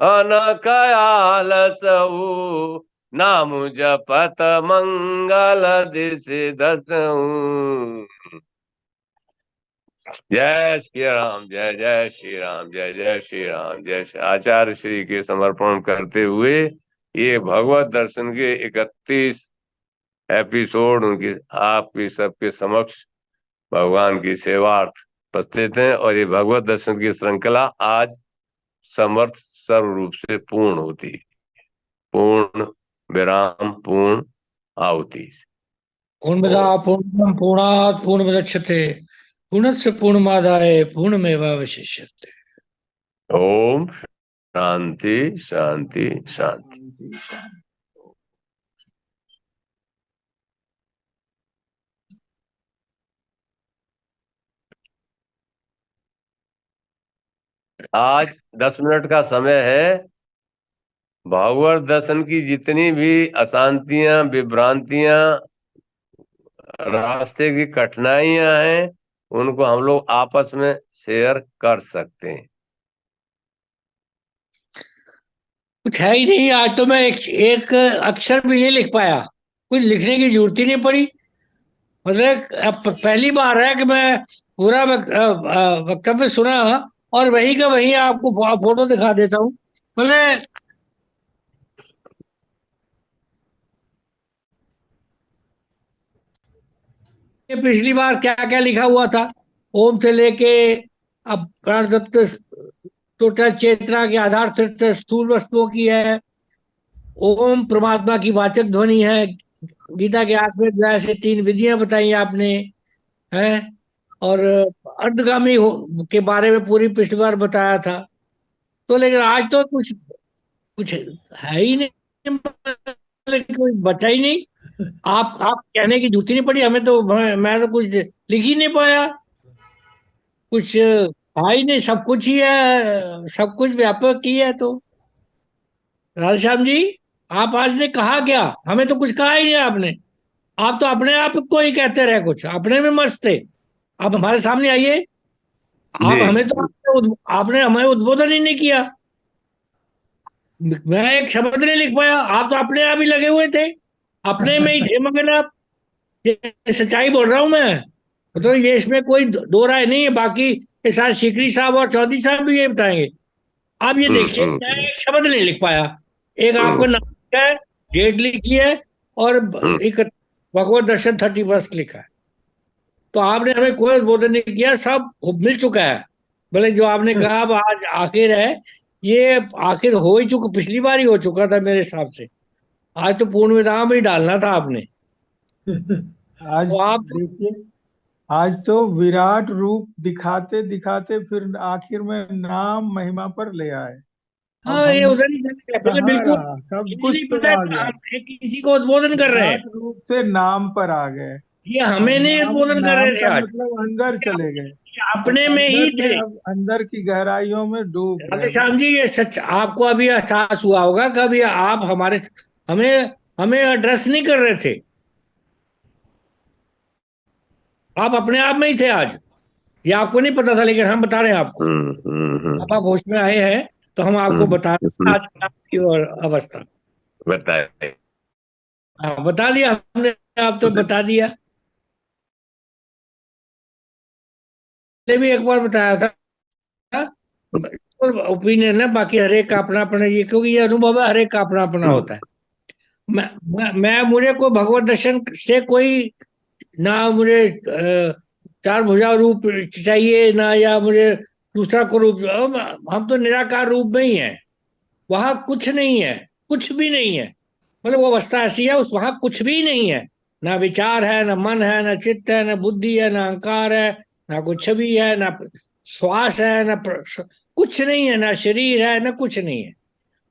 अनखयाल सऊ। नाम जपत मंगल दिस दसऊ। जय श्री राम, जय जय श्री राम, जय जय श्री राम, जय श्री। आचार्य श्री के समर्पण करते हुए ये भगवत दर्शन के 31 एपिसोड उनके आपके सबके समक्ष भगवान की सेवार्थ प्रस्तुत हैं। और ये भगवत दर्शन की श्रृंखला आज समर्थ सर्व रूप से पूर्ण होती है। पूर्ण विराम, पूर्ण आहुति। पूर्णमदा पूर्णम पूर्णात् पूर्णमुदच्यते, पूर्णस्य पूर्णमादाय पूर्णमेवावशिष्यते। ओम शांति शांति शांति। आज 10 मिनट का समय है। भागवत दर्शन की जितनी भी अशांतियां, विभ्रांतियां, रास्ते की कठिनाइयां हैं, उनको हम लोग आपस में शेयर कर सकते हैं। कुछ है ही नहीं। आज तो मैं एक अक्षर भी नहीं लिख पाया, कुछ लिखने की जरूरत ही नहीं पड़ी। मतलब अब पहली बार है कि मैं पूरा वक्तव्य सुना और वही का वही आपको फोटो दिखा देता हूँ। मतलब ये पिछली बार क्या क्या लिखा हुआ था, ओम से लेके अब प्राण तत्व, टोटल चेतना के आधार से स्थूल वस्तुओं की है। ओम परमात्मा की वाचक ध्वनि है। गीता के 8वें अध्याय से 3 विधियां बताई आपने, है। और अंतगामी के बारे में पूरी पिछली बार बताया था। तो लेकिन आज तो कुछ कुछ है ही नहीं, कोई बचा ही नहीं। आप कहने की जरूरत ही नहीं पड़ी हमें। तो मैं तो कुछ लिख ही नहीं पाया, कुछ था ही नहीं। सब कुछ ही है, सब कुछ व्यापक ही है। तो राधेश्याम जी, आप आज ने कहा क्या? हमें तो कुछ कहा ही नहीं आपने। आप तो अपने आप को ही कहते रहे, कुछ अपने में मस्त थे। आप हमारे सामने आइए। जी आप हमें तो आपने हमें उद्बोधन ही नहीं किया। मैं एक शब्द नहीं लिख पाया, आप तो अपने आप ही लगे हुए थे, अपने में ही थे मगन आप। ये सच्चाई बोल रहा हूं मैं। तो ये इसमें कोई दो राय नहीं है। बाकी ये सारे सीकरी साहब और चौधरी साहब भी ये बताएंगे। आप ये देखिए, मैं एक शब्द नहीं लिख पाया। एक आपका नाम लिखा है, डेट लिखी है, और एक भगवत दर्शन 31 लिखा है। तो आपने हमें कोई उद्बोधन नहीं किया, सब मिल चुका है। भले जो आपने कहा अब आज आखिर है, ये आखिर हो ही चुका, पिछली बार ही हो चुका था मेरे हिसाब से। आज तो पूर्ण विराम ही डालना था आपने। आज तो आप देखिए, आज तो विराट रूप दिखाते दिखाते फिर आखिर में नाम महिमा पर ले आए। अब हाँ, ये हम उधर ही चले गए, बोले कहाँ बिल्कुल रहा, सब इन्हें कुछ नहीं तो पता है, आ गया। हम किसी को उद्बोधन कर रहे हैं। विराट रूप से नाम पर आ गए। ये अब हमें नहीं नाम उद्बोधन कर रहे नाम थे का आज, मतलब अंदर चले गए। ये अब अपने में ही अंदर में, थे। अब अंदर की गहराइयों में डूब गए वो। राधेश्याम जी, ये सच आपको अभी एहसास हुआ होगा, कभी आप हमारे हमें हमें एड्रेस नहीं कर रहे थे, आप अपने आप में ही थे आज। ये आपको नहीं पता था, लेकिन हम बता रहे हैं आपको। अब आप होश में आए हैं, तो हम आपको बता रहे हैं आज की आपकी और अवस्था। बताए। हाँ, बता दिया हमने, आप तो बता दिया। पहले भी एक बार बताया था, ओपिनियन है, बाकी हर एक का अपना अपना, ये क्योंकि ये अनुभव है, हर एक का अपना अपना होता है। मैं मुझे को भगवत दर्शन से कोई, ना मुझे चार भुजा रूप चाहिए, ना या मुझे दूसरा को रूप। हम तो निराकार रूप में ही है, वहां कुछ नहीं है, कुछ भी नहीं है। मतलब वो अवस्था ऐसी है, उस वहां कुछ भी नहीं है। ना विचार है, ना मन है, ना चित्त है, ना बुद्धि है, ना अहंकार है, ना कोई छवि है, ना श्वास है, ना कुछ नहीं है, ना शरीर है, ना कुछ नहीं है।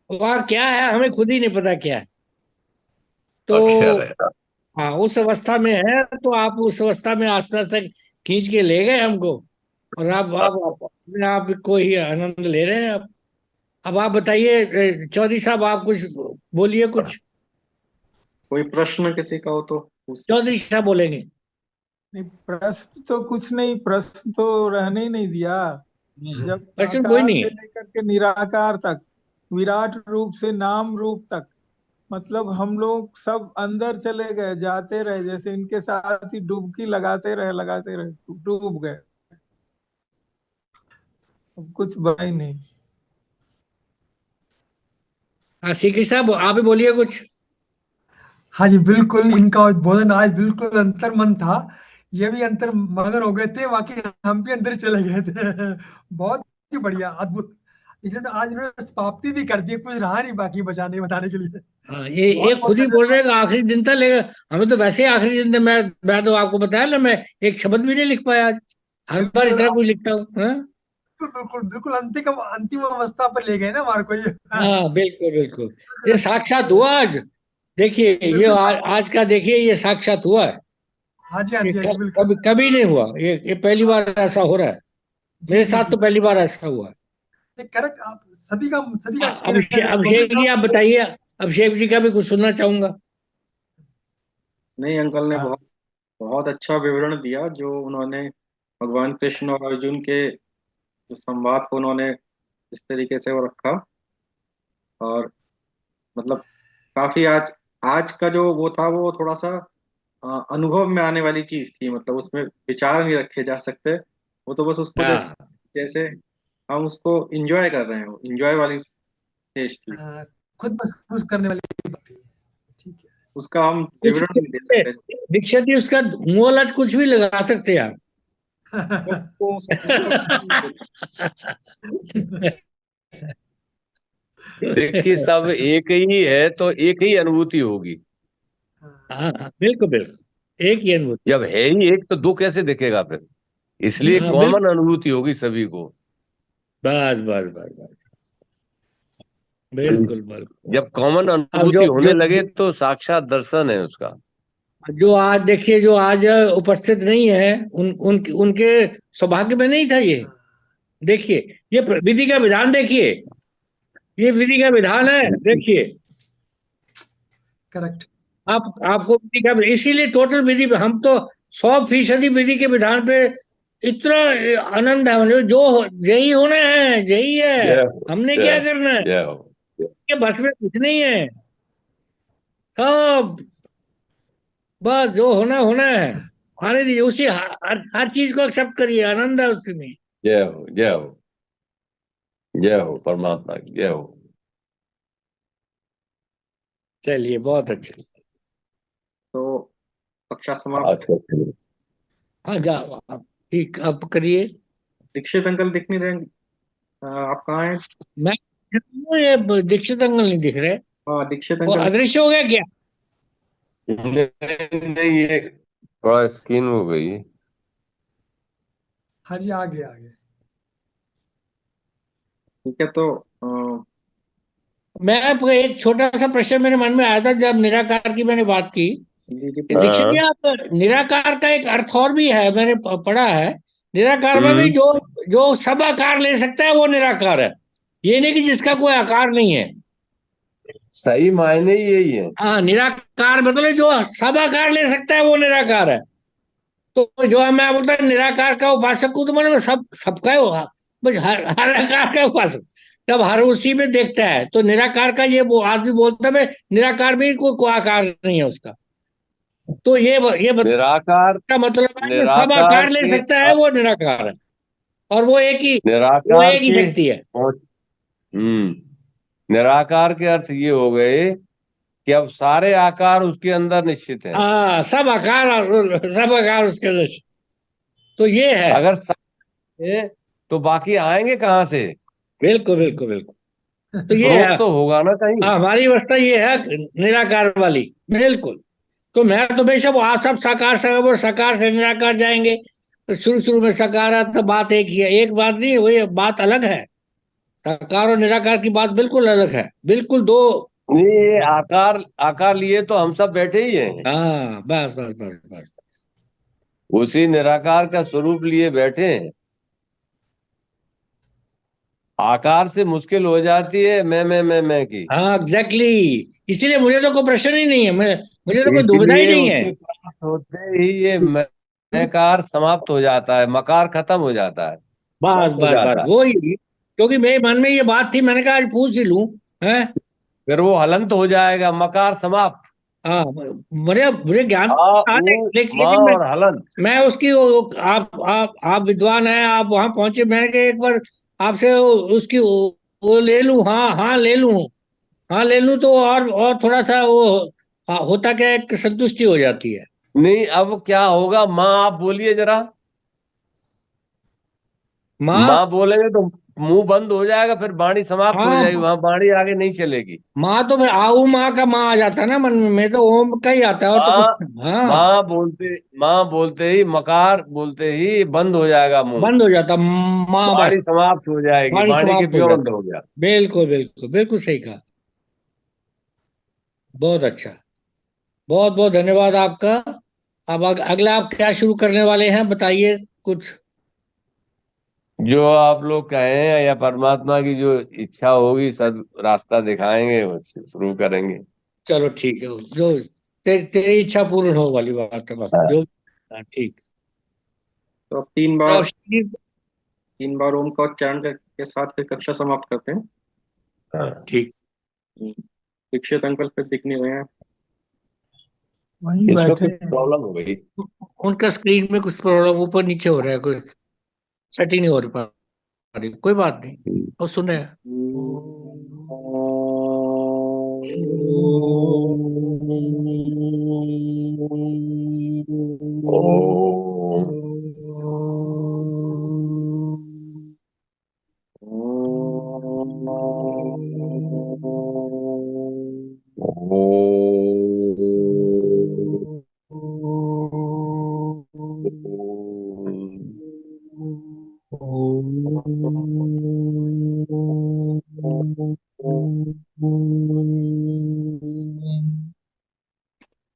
वहां क्या है, हमें खुद ही नहीं पता क्या है। अक्षर तो है। हाँ, उस अवस्था में है, तो आप उस अवस्था में आस्ते आस्ते खींच के ले गए हमको, और आप अपने आप को ही आनंद ले रहे हैं। अब आप बताइए, चौधरी साहब, आप कुछ बोलिए कुछ। कोई प्रश्न किसी का हो तो पूछ सकते चौधरी साहब बोलेंगे। नहीं, प्रश्न तो कुछ नहीं, प्रश्न तो रहने ही नहीं दिया। जब क्वेश्चन कोई आकार नहीं से है। लेकर के निराकार तक, विराट रूप से नाम रूप तक, मतलब हम लोग सब अंदर चले गए, जाते रहे, जैसे इनके साथ ही डुबकी लगाते रहे, डूब गए। अब कुछ बचा ही नहीं। हाँ, सीकरी साहब, आप ही बोलिए कुछ। हाँ जी, बिल्कुल इनका उद्बोधन आज बिल्कुल अंतर्मन था। ये भी अंतर मगन हो गए थे, बाकी हम भी अंदर चले गए थे। बहुत ही बढ़िया, अद्भुत। इन्होंने आज इन्होंने समाप्ति भी कर दी, कुछ रहा नहीं बाकी बचाने बताने के लिए। हाँ, ये बहुत बहुत खुद ही बोल रहे धन्यवाद। हैं कि आखिरी दिन था, लेकिन हमें तो वैसे ही आखिरी दिन था। मैं तो आपको बताया ना, मैं एक शब्द भी नहीं लिख पाया आज। हर बार बिल्कुल इतना आप कुछ लिखता हूँ, हाँ। बिल्कुल बिल्कुल बिल्कुल अंतिम अंतिम अवस्था पर ले गए ना हमारे को ये। हाँ, बिल्कुल बिल्कुल, ये साक्षात हुआ आज। देखिए, ये बिल्कुल आज का देखिए, ये साक्षात हुआ है। हाँ जी, हाँ ये जी, हाँ जी, बिल्कुल। कभी कभी नहीं हुआ, ये पहली बार ऐसा हो रहा है। जी मेरे जी साथ जी। तो पहली बार ऐसा हुआ है। करेक्ट, आप सभी का एक्सपीरियंस अभिषेक है, चौधरी अभिषेक जी, आप साहब। बताइए। अभिषेक जी का भी कुछ सुनना चाहूंगा। नहीं, अंकल ने हाँ, बहुत बहुत अच्छा विवरण दिया, जो उन्होंने भगवान कृष्ण और अर्जुन के जो संवाद को उन्होंने इस तरीके से वो रखा। और मतलब काफी आज आज का जो वो था, वो थोड़ा सा अनुभव में आने वाली चीज थी। मतलब उसमें विचार नहीं रखे जा सकते, वो तो बस उसको देख, हाँ, जैसे हम उसको इंजॉय कर रहे हो, इंजॉय वाली स्टेज थी। खुद महसूस करने वाली बात है। ठीक है। उसका हम कुछ विवरण नहीं दे सकते। दीक्षित जी, उसका मोल आज कुछ भी लगा सकते हैं आप। उसको उसका विवरण नहीं दे देखिए, सब एक ही है तो एक ही अनुभूति होगी। हाँ हाँ, बिल्कुल बिल्कुल, एक ही अनुभूति। जब है ही एक तो दो कैसे दिखेगा फिर? जी इसलिए हाँ, जी। कॉमन बिल्कुल। अनुभूति होगी सभी को। बस बस बस बस, बिल्कुल बिल्कुल। जब कॉमन अब अनुभूति होने लगे तो साक्षात दर्शन है उसका। जो आज देखिए, जो आज उपस्थित नहीं है, उनके सौभाग्य में नहीं था ये। देखिए, ये विधि का विधान देखिए, ये विधि का विधान है, देखिए। करेक्ट। आपको विधि का, इसीलिए टोटल विधि पे हम तो 100% विधि के विधान पे इतना आनंद है, मतलब जो यही होना है, यही है। जय हो, हमने जय क्या हो, करना है, जय हो। के बस में कुछ नहीं है। सब बस जो होना होना है, आने दीजिए। उसी हर चीज को एक्सेप्ट करिए, आनंद है उसमें। जय हो, जय हो, जय हो परमात्मा की, जय हो। चलिए, बहुत अच्छा। तो कक्षा समाप्त। आज का दिन। हाँ, जाओ आप, ठीक, अब करिए। दीक्षित अंकल दिख नहीं रहे। आप कहाँ हैं? मैं ये दीक्षित अंकल नहीं दिख रहे। हाँ, दीक्षित वो अंकल। अदृश्य हो गया क्या? नहीं नहीं, ये थोड़ा स्किन हो गई है। हाँ जी, आ गया आ गया। ठीक है, तो मैं आपको एक छोटा सा प्रश्न मेरे मन में आया था जब निराकार की मैंने बात की। जी जी देखिए आप, निराकार का एक अर्थ और भी है, मैंने पढ़ा है। निराकार में भी जो जो सब आकार ले सकता है वो निराकार है। ये नहीं कि जिसका कोई आकार नहीं है। सही मायने ही यही है। हाँ, निराकार मतलब जो सब आकार ले सकता है वो निराकार है। तो जो मैं बोलता हूँ निराकार का उपासक हूँ, तो मतलब सबका ही होगा, बस हर आकार का उपासक। जब हर उसी में देखता है तो निराकार का ये वो आदमी बोलता है मैं निराकार में ही कोई आकार नहीं है उसका। तो ये निराकार, का मतलब है जो सब निराकार आकार ले के सकता है वो निराकार है। और वो निराकार एक ही के शक्ति है। निराकार के अर्थ ये हो गए कि अब सारे आकार उसके अंदर निश्चित हैं। हाँ, सब आकार उसके अंदर। तो ये है। अगर सब है तो बाकी आएंगे कहाँ से? बिल्कुल बिल्कुल बिल्कुल। तो ये है। स्रोत तो होगा ना कहीं। हाँ, हमारी अवस्था ये है निराकार वाली। बिल्कुल। तो मैं तो बेशक आप सब साकार से वो साकार से निराकार जाएंगे। तो शुरू शुरू में सकारात्मक बात एक ही है, एक बात नहीं, वही बात अलग है। साकार और निराकार की बात बिल्कुल अलग है, बिल्कुल दो। नहीं, ये आकार आकार लिए तो हम सब बैठे ही हैं। हाँ, बस बस बस बस। उसी निराकार का स्वरूप लिए बैठे हैं। आकार से मुश्किल हो जाती है मैं की। हाँ, एग्जैक्टली। इसीलिए मुझे तो कोई प्रश्न ही नहीं है, मुझे तो कोई दुविधा ही इसलिए नहीं है। उसके प्राप्त होते ही ये मैकार समाप्त हो जाता है, मकार खत्म हो जाता है, बस बंद हो बस बस जाता है। वो ही। क्योंकि मेरे मन में ये बात थी, मैंने कहा आज पूछ ही लूं। है। फिर वो हलंत हो जाएगा, मकार समाप्त। हाँ, मुझे मुझे ज्ञान आ था, ऊ माँ लेकिन और हलंत। मैं उसकी आप विद्वान हैं, आप वहां पहुंचे, मैंने कहा एक बार आपसे उसकी वो ले लूं। हाँ हाँ ले लूं। हाँ ले लूं तो और थोड़ा सा वो, हाँ, होता क्या है, एक संतुष्टि हो जाती है। नहीं, अब क्या होगा माँ, आप बोलिए जरा। माँ। माँ बोलेंगे तो मुंह बंद हो जाएगा, फिर वाणी समाप्त हो जाएगी, हाँ, वहां वाणी आगे नहीं चलेगी। माँ तो फिर आऊ माँ का माँ आ जाता है ना मन में, तो ओम का ही आता है और तो माँ, कुछ। हाँ, माँ बोलते ही, मकार बोलते ही बंद हो जाएगा मुंह। बंद हो जाता माँ, बस। वाणी समाप्त हो जाएगी, वाणी वाणी के समाप्त हो बियॉन्ड जाती। हो गया। बिल्कुल बिल्कुल बिल्कुल सही कहा। बहुत अच्छा। बहुत बहुत धन्यवाद आपका। अब अगला आप क्या शुरू करने वाले हैं, बताइए कुछ। जो आप लोग कहें या परमात्मा की जो इच्छा होगी, सद रास्ता दिखाएंगे, उससे शुरू करेंगे। चलो ठीक है। जो तेरी इच्छा पूर्ण हो वाली बात है, बस हाँ। जो। हाँ, ठीक। तो अब तो अब श्री- 3 बार ओम का उच्चारण के साथ फिर कक्षा समाप्त करते हैं। हाँ। ठीक। दीक्षित अंकल फिर दिख नहीं रहे हैं। वहीं इसमें बैठे कुछ हैं। प्रॉब्लम हो गई। उनका स्क्रीन में कुछ प्रॉब्लम ऊपर नीचे हो रहा है, कोई सेटिंग नहीं हो रही, कोई बात नहीं। और सुने। ओम।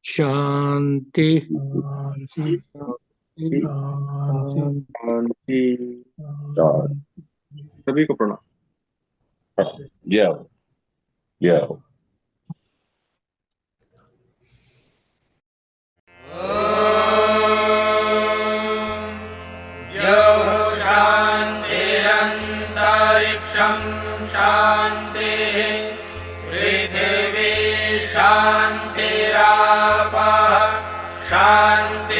शांति। शांति शांति शांति। शांति। सभी को प्रणाम। जय हो, जय हो। शान्तिरन्तरिक्षं शान्तिः पृथिवी शान्तिरापः शान्तिरोषधयः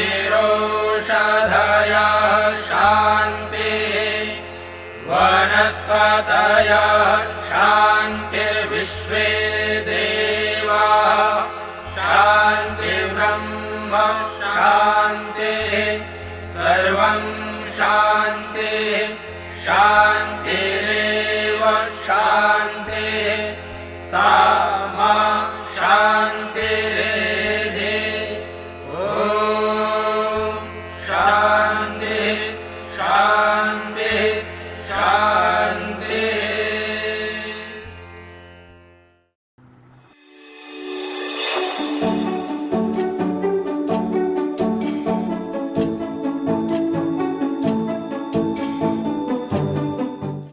शान्तिः वनस्पतयः शान्तिर्विश्वे देवाः शान्तिर्ब्रह्म शान्तिः सर्वं शान्तिः शान्तिरेव शान्तिः सा